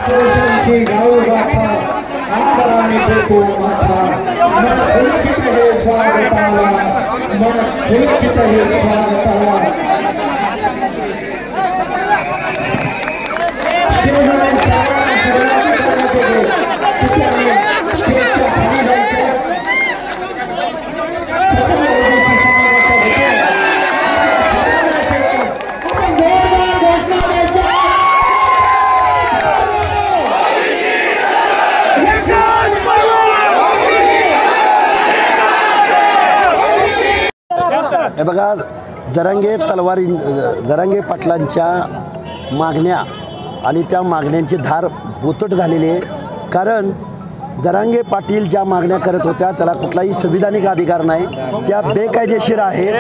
कोशांची गाऊ गाथा आदराने देतो माथा मन पुलकित हे स्वागताला मन पुलकित हे स्वागताला शिवराय हे बघा, जरांगे पाटलांच्या मागण्या आणि त्या मागण्यांची धार बोचट झालेली आहे। कारण जरांगे पाटील ज्या मागण्या करत होत्या त्याला कुठलाही संविधानिक अधिकार नाही, त्या बेकायदेशीर आहेत,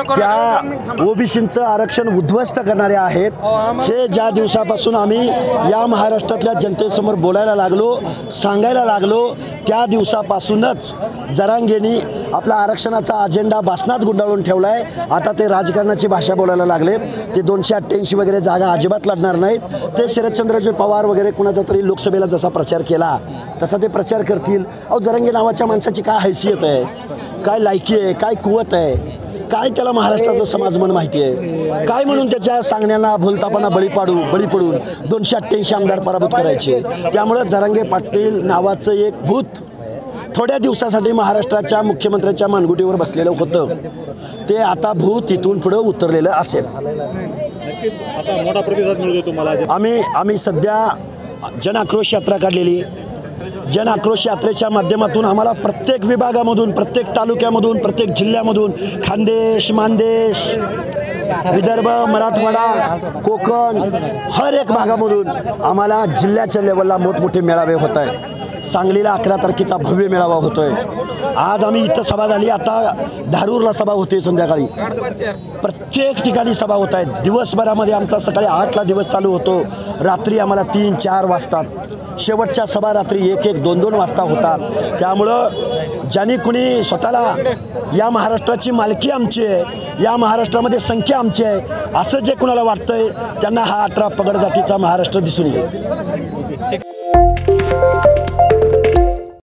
त्या ओबीसींचं आरक्षण उद्ध्वस्त करणारे आहेत। हे ज्या दिवसापासून आम्ही या महाराष्ट्रातल्या जनतेसमोर बोलायला लागलो, सांगायला लागलो, त्या दिवसापासूनच जरांगेंनी आपला आरक्षणाचा अजेंडा भाषणात गुंडाळून ठेवला आहे। आता ते राजकारणाची भाषा बोलायला लागलेत। ते 288 वगैरे जागा अजिबात लढणार नाहीत। ते शरदचंद्रजी पवार वगैरे कुणाचा तरी लोकसभेला जसा प्रचार केला तसा ते प्रचार करतील। अहो, जरांगे नावाच्या माणसाची काय हैसियत आहे, काय लायकी आहे, काय कुवत आहे, काय त्याला महाराष्ट्राचं समाजमन माहिती आहे, काय म्हणून त्याच्या सांगण्याला भुलतापणा बळी पडून 288 आमदार पराभूत करायचे। त्यामुळे जरांगे पाटील नावाचं एक भूत थोड्या दिवसासाठी महाराष्ट्राच्या मुख्यमंत्र्यांच्या मानगुटीवर बसलेलं होतं, ते आता भूत इथून पुढे उतरलेलं असेल। नक्कीच आता मोठा प्रतिसाद मिळतो तुम्हाला। आम्ही सध्या जन आक्रोश यात्रा काढलेली। जन आक्रोश यात्रेच्या माध्यमातून आम्हाला प्रत्येक विभागामधून, प्रत्येक तालुक्यामधून, प्रत्येक जिल्ह्यामधून, खानदेश, मानदेश, विदर्भ, मराठवाडा, कोकण, हर एक भागामधून आम्हाला जिल्ह्याच्या लेवलला मोठमोठे मेळावे होत आहेत। सांगलीला 11 तारखेचा भव्य मेळावा होतोय। आज आम्ही इथं सभा झाली, आता धारूरला सभा होते संध्याकाळी। प्रत्येक ठिकाणी सभा होत आहेत। दिवसभरामध्ये आमचा सकाळी 8ला दिवस चालू होतो, रात्री आम्हाला 3-4 वाजतात, शेवटच्या सभा रात्री 1-1, 2-2 वाजता होतात। त्यामुळं ज्यांनी कुणी स्वतःला या महाराष्ट्राची मालकी आमची आहे, या महाराष्ट्रामध्ये संख्या आमची आहे असं जे कुणाला वाटतंय त्यांना हा 18 पगड जातीचा महाराष्ट्र दिसून येईल।